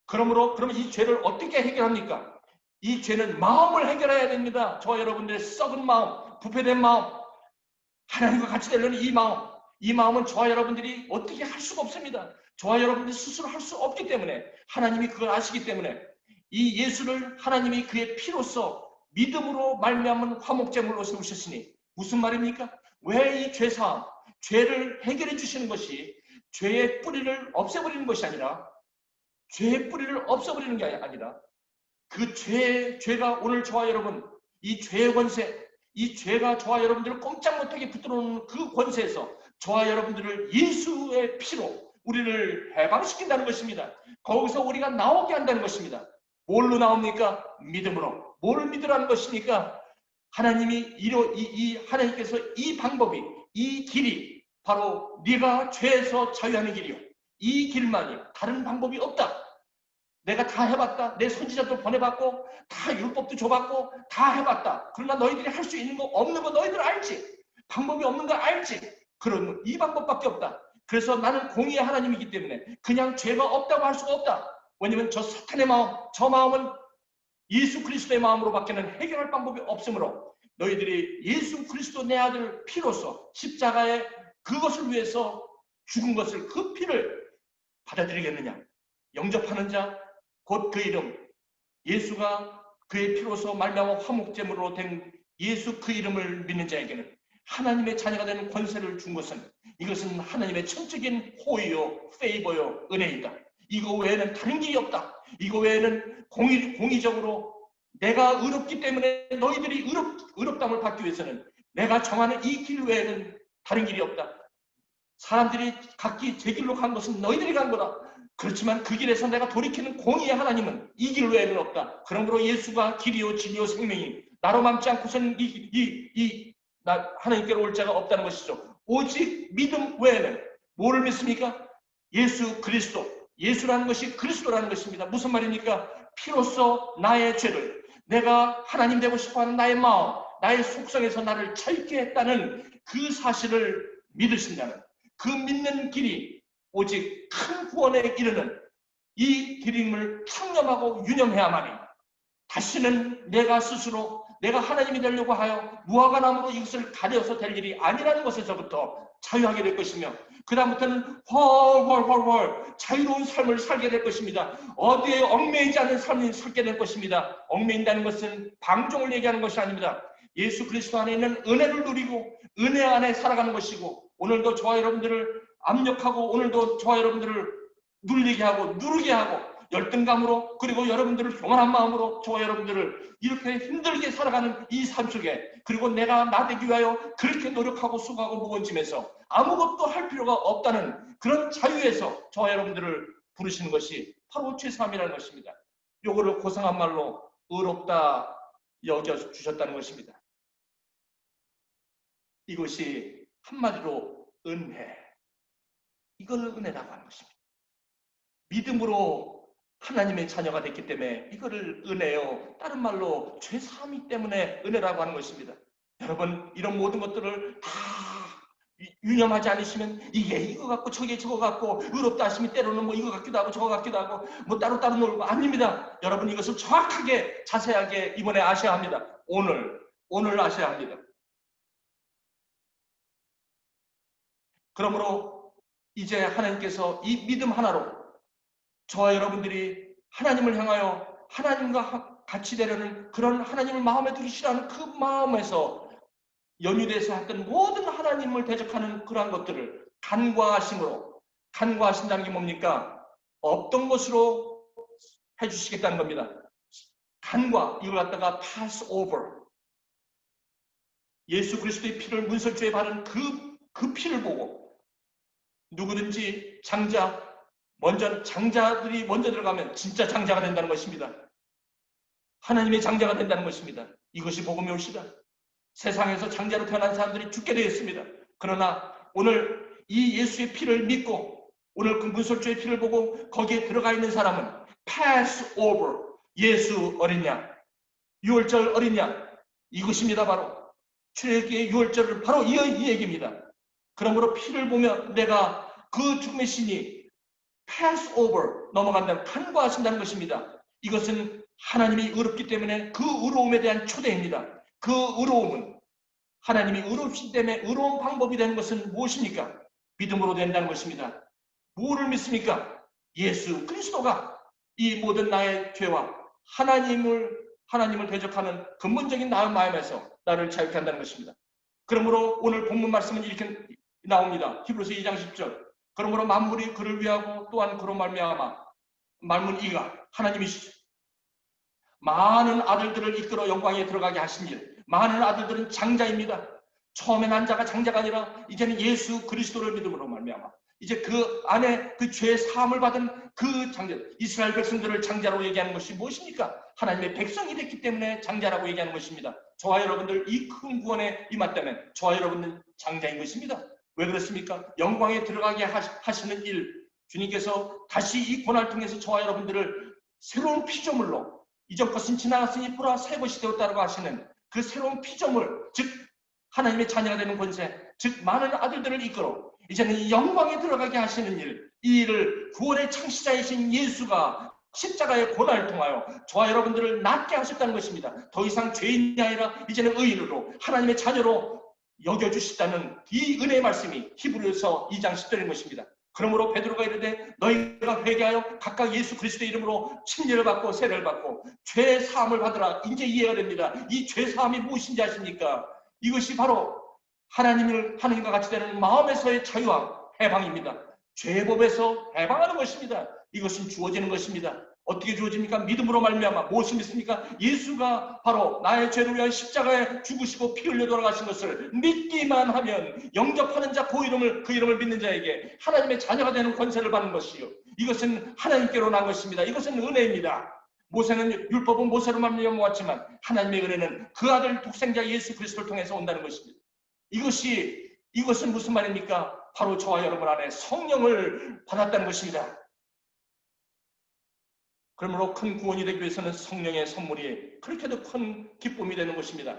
Speaker 1: 그러면 이 죄를 어떻게 해결합니까? 이 죄는 마음을 해결해야 됩니다. 저와 여러분들의 썩은 마음, 부패된 마음, 하나님과 같이 되려는 이 마음은 저와 여러분들이 어떻게 할 수가 없습니다. 저와 여러분들이 스스로 할 수 없기 때문에 하나님이 그걸 아시기 때문에 이 예수를 하나님이 그의 피로써 믿음으로 말미암은 화목제물로 세우셨으니 무슨 말입니까? 왜 이 죄사함, 죄를 해결해 주시는 것이 죄의 뿌리를 없애버리는 것이 아니라 죄의 뿌리를 없애버리는 게 아니라 그 죄가 오늘 저와 여러분 이 죄의 권세, 이 죄가 저와 여러분들을 꼼짝 못하게 붙들어오는 그 권세에서 저와 여러분들을 예수의 피로 우리를 해방시킨다는 것입니다. 거기서 우리가 나오게 한다는 것입니다. 뭘로 나옵니까? 믿음으로. 뭘 믿으라는 것입니까? 하나님께서 이 방법이, 이 길이 바로 네가 죄에서 자유하는 길이요. 이 길만이 다른 방법이 없다. 내가 다 해봤다. 내 선지자도 보내봤고 다 율법도 줘봤고 다 해봤다. 그러나 너희들이 할 수 있는 거 없는 거 너희들 알지. 방법이 없는 거 알지. 그런 이 방법밖에 없다. 그래서 나는 공의의 하나님이기 때문에 그냥 죄가 없다고 할 수가 없다. 왜냐면 저 사탄의 마음, 저 마음은 예수 그리스도의 마음으로밖에는 해결할 방법이 없으므로 너희들이 예수 그리스도 내 아들 피로서 십자가에 그것을 위해서 죽은 것을 그 피를 받아들이겠느냐. 영접하는 자 곧 그 이름 예수가 그의 피로서 말미암아 화목제물로 된 예수 그 이름을 믿는 자에게는 하나님의 자녀가 되는 권세를 준 것은 이것은 하나님의 천적인 호의요 페이버요 은혜이다. 이거 외에는 다른 길이 없다. 이거 외에는 공의적으로 내가 의롭기 때문에 너희들이 의롭다함을 받기 위해서는 내가 정하는 이 길 외에는 다른 길이 없다. 사람들이 각기 제 길로 간 것은 너희들이 간 거다. 그렇지만 그 길에서 내가 돌이키는 공의의 하나님은 이 길 외에는 없다. 그러므로 예수가 길이요 진리요 생명이 나로 맘지 않고서는 하나님께로 올 자가 없다는 것이죠. 오직 믿음 외에는 뭐를 믿습니까? 예수 그리스도. 예수라는 것이 그리스도라는 것입니다. 무슨 말입니까? 피로써 나의 죄를, 내가 하나님 되고 싶어하는 나의 마음, 나의 속성에서 나를 자유케 했다는 그 사실을 믿으신다는, 그 믿는 길이 오직 큰 구원에 이르는 이 길임을 청렴하고 유념해야만이 다시는 내가 스스로 내가 하나님이 되려고 하여 무화과나무로 이것을 가려서 될 일이 아니라는 것에서부터 자유하게 될 것이며, 그 다음부터는 훨훨훨훨 자유로운 삶을 살게 될 것입니다. 어디에 얽매이지 않은 삶을 살게 될 것입니다. 얽매인다는 것은 방종을 얘기하는 것이 아닙니다. 예수 그리스도 안에 있는 은혜를 누리고 은혜 안에 살아가는 것이고, 오늘도 저와 여러분들을 압력하고 오늘도 저와 여러분들을 눌리게 하고 누르게 하고 열등감으로, 그리고 여러분들을 교만한 마음으로 저와 여러분들을 이렇게 힘들게 살아가는 이 삶 속에, 그리고 내가 나 되기 위하여 그렇게 노력하고 수고하고 무거워지면서 아무것도 할 필요가 없다는 그런 자유에서 저와 여러분들을 부르시는 것이 바로 죄사함이라는 것입니다. 요거를 고상한 말로 의롭다 여겨주셨다는 것입니다. 이것이 한마디로 은혜, 이걸 은혜라고 하는 것입니다. 믿음으로 하나님의 자녀가 됐기 때문에 이거를 은혜요, 다른 말로 죄사함이 때문에 은혜라고 하는 것입니다. 여러분, 이런 모든 것들을 다 유념하지 않으시면 이게 이거 같고 저게 저거 같고, 의롭다 하시면 때로는 뭐 이거 같기도 하고 저거 같기도 하고 뭐 따로따로 놀고, 아닙니다. 여러분, 이것을 정확하게 자세하게 이번에 아셔야 합니다. 오늘 아셔야 합니다. 그러므로 이제 하나님께서 이 믿음 하나로 저와 여러분들이 하나님을 향하여 하나님과 같이 되려는 그런 하나님을 마음에 두시라는 그 마음에서 연유돼서 했던 모든 하나님을 대적하는 그러한 것들을 간과하심으로, 간과하신다는 게 뭡니까? 없던 것으로 해주시겠다는 겁니다. 간과, 이걸 갖다가 pass over. 예수 그리스도의 피를 문설주에 바른 그 피를 보고 누구든지 장자들이 먼저 들어가면 진짜 장자가 된다는 것입니다. 하나님의 장자가 된다는 것입니다. 이것이 복음의 옷이다. 세상에서 장자로 태어난 사람들이 죽게 되었습니다. 그러나 오늘 이 예수의 피를 믿고 오늘 그 문설주의 피를 보고 거기에 들어가 있는 사람은 pass over, 예수 어린 양, 유월절 어린 양, 이것입니다. 바로 출애굽기의 유월절은 바로 이 얘기입니다. 그러므로 피를 보면 내가 그 죽음의 신이 pass over, 넘어간다는, 간과하신다는 것입니다. 이것은 하나님이 의롭기 때문에 그 의로움에 대한 초대입니다. 그 의로움은 하나님이 의롭기 때문에 의로운 방법이 되는 것은 무엇입니까? 믿음으로 된다는 것입니다. 뭐를 믿습니까? 예수 그리스도가 이 모든 나의 죄와 하나님을 대적하는 근본적인 나의 마음에서 나를 자유케 한다는 것입니다. 그러므로 오늘 본문 말씀은 이렇게 나옵니다. 히브리서 2장 10절. 그러므로 만물이 그를 위하고 또한 그로 말미암아 말문 이가 하나님이시죠. 많은 아들들을 이끌어 영광에 들어가게 하신 일. 많은 아들들은 장자입니다. 처음에 난 자가 장자가 아니라 이제는 예수 그리스도를 믿음으로 말미암아 이제 그 안에 그 죄 사함을 받은 그 장자, 이스라엘 백성들을 장자라고 얘기하는 것이 무엇입니까? 하나님의 백성이 됐기 때문에 장자라고 얘기하는 것입니다. 저와 여러분들 이 큰 구원에 임했다면 저와 여러분들 장자인 것입니다. 왜 그렇습니까? 영광에 들어가게 하시는 일, 주님께서 다시 이 고난을 통해서 저와 여러분들을 새로운 피조물로, 이전 것은 지나갔으니 보라 새 것이 되었다고 하시는 그 새로운 피조물, 즉 하나님의 자녀가 되는 권세, 즉 많은 아들들을 이끌어 이제는 영광에 들어가게 하시는 일, 이 일을 구원의 창시자이신 예수가 십자가의 고난을 통하여 저와 여러분들을 낫게 하셨다는 것입니다. 더 이상 죄인이 아니라 이제는 의인으로 하나님의 자녀로 여겨주시다는 이 은혜의 말씀이 히브리서 2장 10절인 것입니다. 그러므로 베드로가 이르되 너희가 회개하여 각각 예수 그리스도의 이름으로 침례를 받고 세례를 받고 죄 사함을 받으라. 이제 이해가 됩니다. 이 죄 사함이 무엇인지 아십니까? 이것이 바로 하나님과 같이 되는 마음에서의 자유함, 해방입니다. 죄법에서 해방하는 것입니다. 이것은 주어지는 것입니다. 어떻게 주어집니까? 믿음으로 말미암아. 무엇을 믿습니까? 예수가 바로 나의 죄를 위한 십자가에 죽으시고 피 흘려 돌아가신 것을 믿기만 하면 영접하는 자 그 이름을 믿는 자에게 하나님의 자녀가 되는 권세를 받는 것이요. 이것은 하나님께로 난 것입니다. 이것은 은혜입니다. 모세는 율법은 모세로 말미암아 모았지만 하나님의 은혜는 그 아들 독생자 예수 그리스도를 통해서 온다는 것입니다. 이것은 무슨 말입니까? 바로 저와 여러분 안에 성령을 받았다는 것입니다. 그러므로 큰 구원이 되기 위해서는 성령의 선물이 그렇게도 큰 기쁨이 되는 것입니다.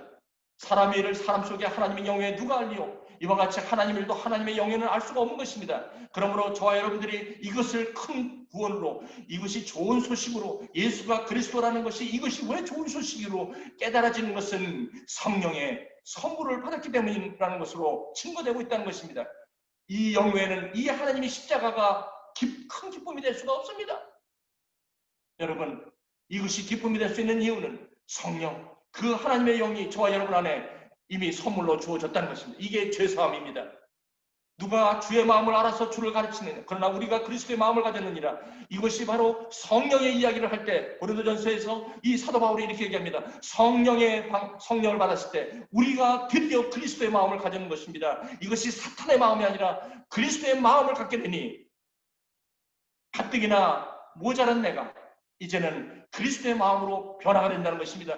Speaker 1: 사람의 일을 사람 속에 하나님의 영에 누가 알리요? 이와 같이 하나님의 일도 하나님의 영에는 알 수가 없는 것입니다. 그러므로 저와 여러분들이 이것을 큰 구원으로, 이것이 좋은 소식으로, 예수가 그리스도라는 것이 이것이 왜 좋은 소식으로 깨달아지는 것은 성령의 선물을 받았기 때문이라는 것으로 증거되고 있다는 것입니다. 이 영외에는 이 하나님의 십자가가 큰 기쁨이 될 수가 없습니다. 여러분, 이것이 기쁨이 될 수 있는 이유는 성령, 그 하나님의 영이 저와 여러분 안에 이미 선물로 주어졌다는 것입니다. 이게 죄사함입니다. 누가 주의 마음을 알아서 주를 가르치느냐? 그러나 우리가 그리스도의 마음을 가졌느니라. 이것이 바로 성령의 이야기를 할 때 고린도전서에서 이 사도 바울이 이렇게 얘기합니다. 성령을 받았을 때 우리가 드디어 그리스도의 마음을 가졌는 것입니다. 이것이 사탄의 마음이 아니라 그리스도의 마음을 갖게 되니 가뜩이나 모자란 내가 이제는 그리스도의 마음으로 변화가 된다는 것입니다.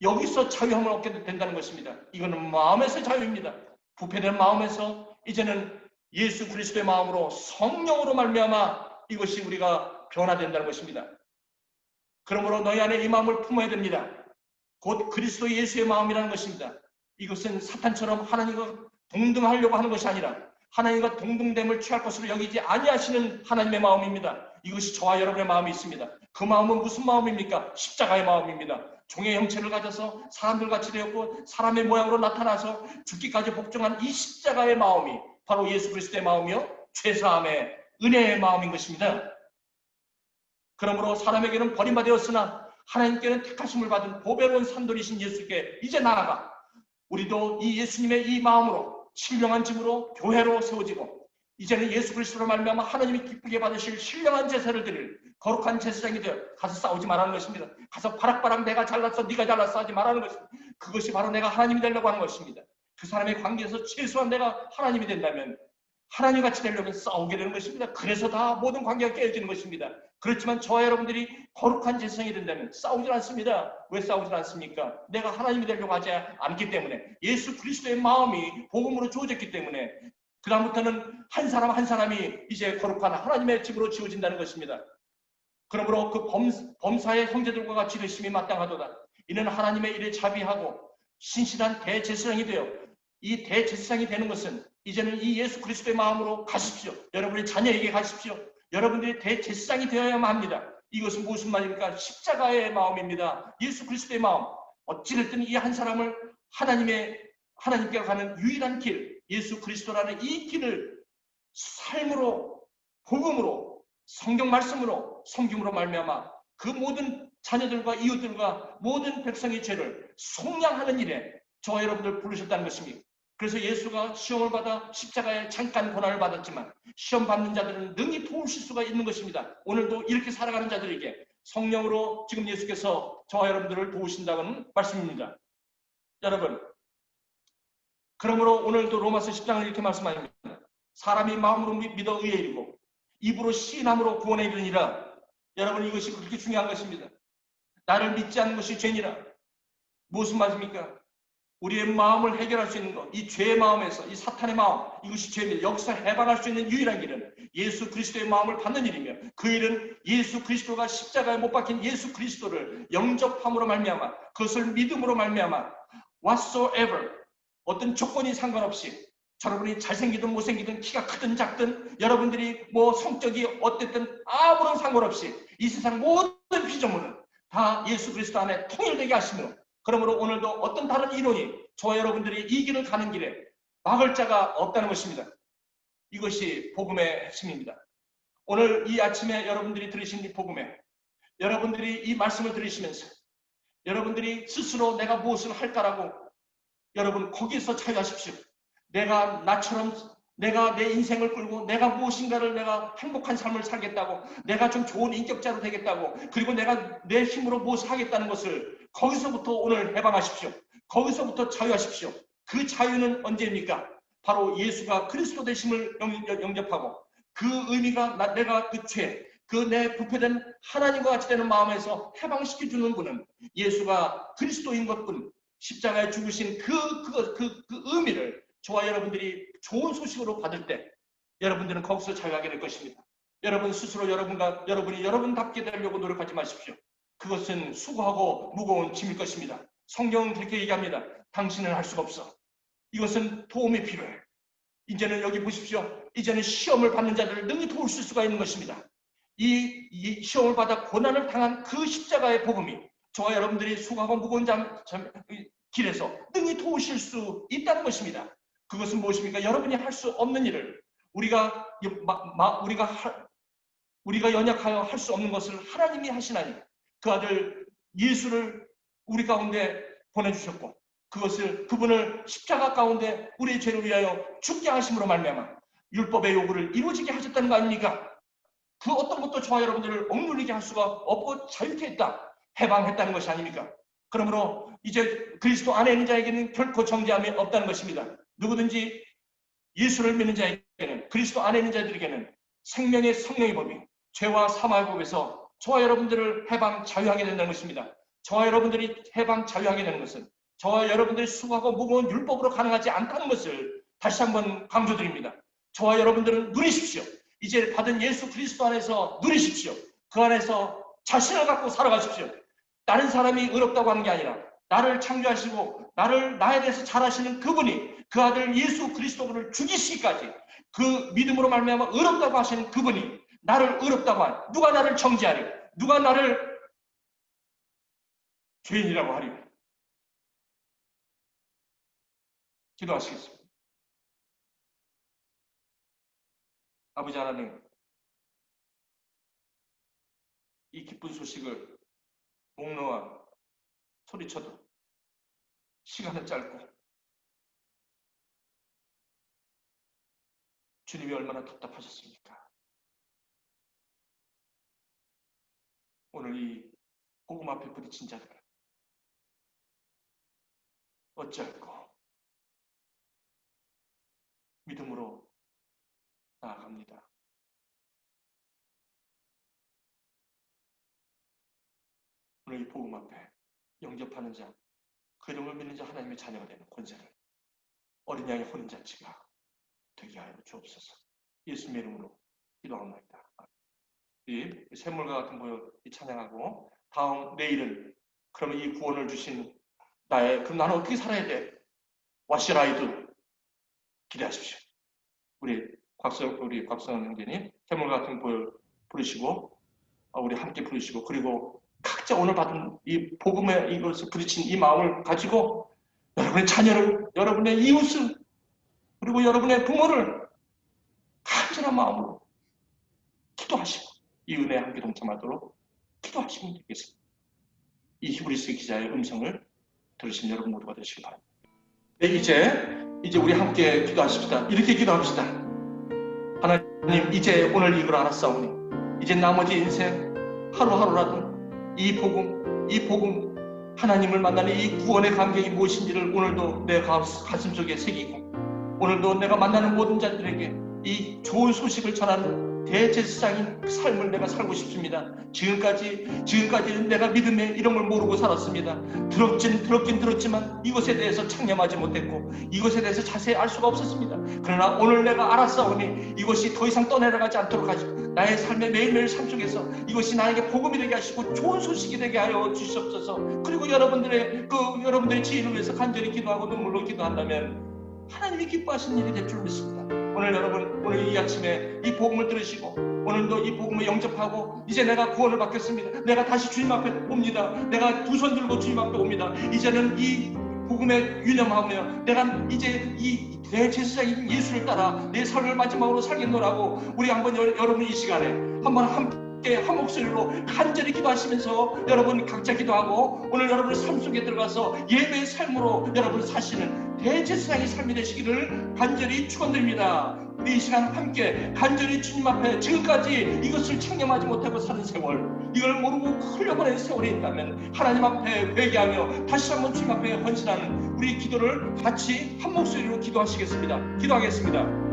Speaker 1: 여기서 자유함을 얻게 된다는 것입니다. 이거는 마음에서 자유입니다. 부패된 마음에서 이제는 예수 그리스도의 마음으로 성령으로 말미암아 이것이 우리가 변화된다는 것입니다. 그러므로 너희 안에 이 마음을 품어야 됩니다. 곧 그리스도 예수의 마음이라는 것입니다. 이것은 사탄처럼 하나님과 동등하려고 하는 것이 아니라 하나님과 동등됨을 취할 것으로 여기지 아니하시는 하나님의 마음입니다. 이것이 저와 여러분의 마음이 있습니다. 그 마음은 무슨 마음입니까? 십자가의 마음입니다. 종의 형체를 가져서 사람들같이 되었고 사람의 모양으로 나타나서 죽기까지 복종한 이 십자가의 마음이 바로 예수 그리스도의 마음이요 죄사함의 은혜의 마음인 것입니다. 그러므로 사람에게는 버림받았으나 하나님께는 택하심을 받은 보배로운 산돌이신 예수께 이제 나아가 우리도 이 예수님의 이 마음으로 신령한 집으로 교회로 세워지고 이제는 예수 그리스도로 말미암아 하나님이 기쁘게 받으실 신령한 제사를 드릴 거룩한 제사장이 되어 가서 싸우지 말라는 것입니다. 가서 바락바락 내가 잘났어 네가 잘났어 하지 말라는 것입니다. 그것이 바로 내가 하나님이 되려고 하는 것입니다. 그 사람의 관계에서 최소한 내가 하나님이 된다면 하나님 같이 되려면 싸우게 되는 것입니다. 그래서 다 모든 관계가 깨어지는 것입니다. 그렇지만 저와 여러분들이 거룩한 제사장이 된다면 싸우질 않습니다. 왜 싸우질 않습니까? 내가 하나님이 되려고 하지 않기 때문에 예수 그리스도의 마음이 복음으로 주어졌기 때문에 그 다음부터는 한 사람 한 사람이 이제 거룩한 하나님의 집으로 지어진다는 것입니다. 그러므로 그 범사의 형제들과 같이 열심히 마땅하도다. 이는 하나님의 일에 자비하고 신실한 대제사장이 되어 이 대제사장이 되는 것은 이제는 이 예수 그리스도의 마음으로 가십시오. 여러분의 자녀에게 가십시오. 여러분들이 대제사장이 되어야만 합니다. 이것은 무슨 말입니까? 십자가의 마음입니다. 예수 그리스도의 마음. 어찌됐든 이 한 사람을 하나님께 가는 유일한 길, 예수 그리스도라는 이 길을 삶으로, 복음으로, 성경 말씀으로, 성김으로 말미암아 그 모든 자녀들과 이웃들과 모든 백성의 죄를 속량하는 일에 저와 여러분들 부르셨다는 것입니다. 그래서 예수가 시험을 받아 십자가에 잠깐 고난을 받았지만 시험 받는 자들은 능히 도우실 수가 있는 것입니다. 오늘도 이렇게 살아가는 자들에게 성령으로 지금 예수께서 저와 여러분들을 도우신다는 말씀입니다. 여러분, 그러므로 오늘도 로마서 10장을 이렇게 말씀합니다. 사람이 마음으로 믿어 의에 이르고 입으로 시인함으로 구원에 이르니라. 여러분, 이것이 그렇게 중요한 것입니다. 나를 믿지 않는 것이 죄니라. 무슨 말입니까? 우리의 마음을 해결할 수 있는 것, 이 죄의 마음에서, 이 사탄의 마음, 이것이 죄입니다. 여기서 해방할 수 있는 유일한 길은 예수 그리스도의 마음을 받는 일이며 그 일은 예수 그리스도가 십자가에 못 박힌 예수 그리스도를 영접함으로 말미암아 그것을 믿음으로 말미암아 whatsoever 어떤 조건이 상관없이 여러분이 잘생기든 못생기든 키가 크든 작든 여러분들이 뭐 성격이 어땠든 아무런 상관없이 이 세상 모든 피조물은 다 예수 그리스도 안에 통일되게 하시므로 그러므로 오늘도 어떤 다른 이론이 저와 여러분들이 이 길을 가는 길에 막을 자가 없다는 것입니다. 이것이 복음의 핵심입니다. 오늘 이 아침에 여러분들이 들으신 이 복음에 여러분들이 이 말씀을 들으시면서 여러분들이 스스로 내가 무엇을 할까라고 여러분 거기에서 자유하십시오. 내가 나처럼 내가 내 인생을 끌고 내가 무엇인가를 내가 행복한 삶을 살겠다고, 내가 좀 좋은 인격자로 되겠다고, 그리고 내가 내 힘으로 무엇을 하겠다는 것을 거기서부터 오늘 해방하십시오. 거기서부터 자유하십시오. 그 자유는 언제입니까? 바로 예수가 그리스도 되심을 영접하고 그 의미가 내가 그 죄, 그 내 부패된 하나님과 같이 되는 마음에서 해방시켜주는 분은 예수가 그리스도인 것뿐, 십자가에 죽으신 그 의미를 저와 여러분들이 좋은 소식으로 받을 때 여러분들은 거기서 자유하게 될 것입니다. 여러분 스스로 여러분이 여러분답게 되려고 노력하지 마십시오. 그것은 수고하고 무거운 짐일 것입니다. 성경은 그렇게 얘기합니다. 당신은 할 수가 없어. 이것은 도움이 필요해. 이제는 여기 보십시오. 이제는 시험을 받는 자들을 능히 도울 수가 있는 것입니다. 이 시험을 받아 고난을 당한 그 십자가의 복음이 저와 여러분들이 수고하고 무거운 길에서 능히 도우실 수 있다는 것입니다. 그것은 무엇입니까? 여러분이 할 수 없는 일을 우리가 연약하여 할 수 없는 것을 하나님이 하시나니 그 아들 예수를 우리 가운데 보내주셨고 그분을 십자가 가운데 우리의 죄를 위하여 죽게 하심으로 말미암아 율법의 요구를 이루어지게 하셨다는 거 아닙니까? 그 어떤 것도 저와 여러분들을 억눌리게 할 수가 없고 자유케 했다, 해방했다는 것이 아닙니까? 그러므로 이제 그리스도 안에 있는 자에게는 결코 정죄함이 없다는 것입니다. 누구든지 예수를 믿는 자에게는, 그리스도 안에 있는 자들에게는 생명의 성령의 법이 죄와 사망의 법에서 저와 여러분들을 해방 자유하게 된다는 것입니다. 저와 여러분들이 해방 자유하게 되는 것은 저와 여러분들이 수고하고 무거운 율법으로 가능하지 않다는 것을 다시 한번 강조드립니다. 저와 여러분들은 누리십시오. 이제 받은 예수 그리스도 안에서 누리십시오. 그 안에서 자신을 갖고 살아가십시오. 다른 사람이 의롭다고 하는 게 아니라 나를 창조하시고 나에 대해서 잘 아시는 그분이 그 아들 예수 그리스도를 죽이시기까지 그 믿음으로 말미암아 의롭다고 하시는 그분이 나를 의롭다고 하니 누가 나를 정죄하리? 누가 나를 죄인이라고 하리? 기도하시겠습니다. 아버지 하나님, 이 기쁜 소식을 목 놓아 소리쳐도 시간은 짧고 주님이 얼마나 답답하셨습니까? 오늘 이 복음 앞에 부딪힌 자들 어찌할꼬 믿음으로 나아갑니다. 오늘 이 복음 앞에 영접하는 자, 그 이름을 믿는 자 하나님의 자녀가 되는 권세를 어린 양의 혼인잔치가 되게 하여 주옵소서. 예수님의 이름으로 기도합니다. 이 샘물과 같은 보혈 찬양하고 다음 내일은 그러면 이 구원을 주신 그럼 나는 어떻게 살아야 돼? What should I do? 기대하십시오. 우리 곽성 형제님 샘물과 같은 보혈 부르시고 우리 함께 부르시고 그리고 각자 오늘 받은 이 복음의 이것을 부딪힌 이 마음을 가지고 여러분의 자녀를, 여러분의 이웃을, 그리고 여러분의 부모를 간절한 마음으로 기도하시고 이 은혜에 함께 동참하도록 기도하시면 되겠습니다. 이 히브리서 기자의 음성을 들으신 여러분 모두가 되시기 바랍니다. 네, 이제 우리 함께 기도하십시다. 이렇게 기도합시다. 하나님, 이제 오늘 이걸 알았사오니 이제 나머지 인생 하루하루라도 이 복음 하나님을 만나는 이 구원의 감격이 무엇인지를 오늘도 내 가슴 속에 새기고 오늘도 내가 만나는 모든 자들에게 이 좋은 소식을 전하는 대제사장인 그 삶을 내가 살고 싶습니다. 지금까지는 내가 믿음의 이런 걸 모르고 살았습니다. 들었긴 들었지만 이것에 대해서 창념하지 못했고 이것에 대해서 자세히 알 수가 없었습니다. 그러나 오늘 내가 알았사오니 이것이 더 이상 떠내려가지 않도록 하시고 나의 삶의 매일매일 삶 속에서 이것이 나에게 복음이 되게 하시고 좋은 소식이 되게 하여 주시옵소서. 그리고 여러분들의 지인을 위해서 간절히 기도하고 눈물로 기도한다면 하나님이 기뻐하시는 일이 될 줄 믿습니다. 오늘 이 아침에 이 복음을 들으시고 오늘도 이 복음을 영접하고 이제 내가 구원을 받겠습니다. 내가 다시 주님 앞에 옵니다. 내가 두 손 들고 주님 앞에 옵니다. 이제는 이 복음에 유념하며 내가 이제 이 대제사장인 예수를 따라 내 삶을 마지막으로 살겠노라고 우리 한번 여러분 이 시간에 한번 함께 한 목소리로 간절히 기도하시면서 여러분 각자 기도하고 오늘 여러분의 삶 속에 들어가서 예배의 삶으로 여러분 사시는 대제사장의 삶이 되시기를 간절히 축원드립니다. 우리 이 시간 함께 간절히 주님 앞에 지금까지 이것을 창념하지 못하고 사는 세월, 이걸 모르고 흘려보낸 세월이 있다면 하나님 앞에 회개하며 다시 한번 주님 앞에 헌신하는 우리 기도를 같이 한 목소리로 기도하시겠습니다. 기도하겠습니다.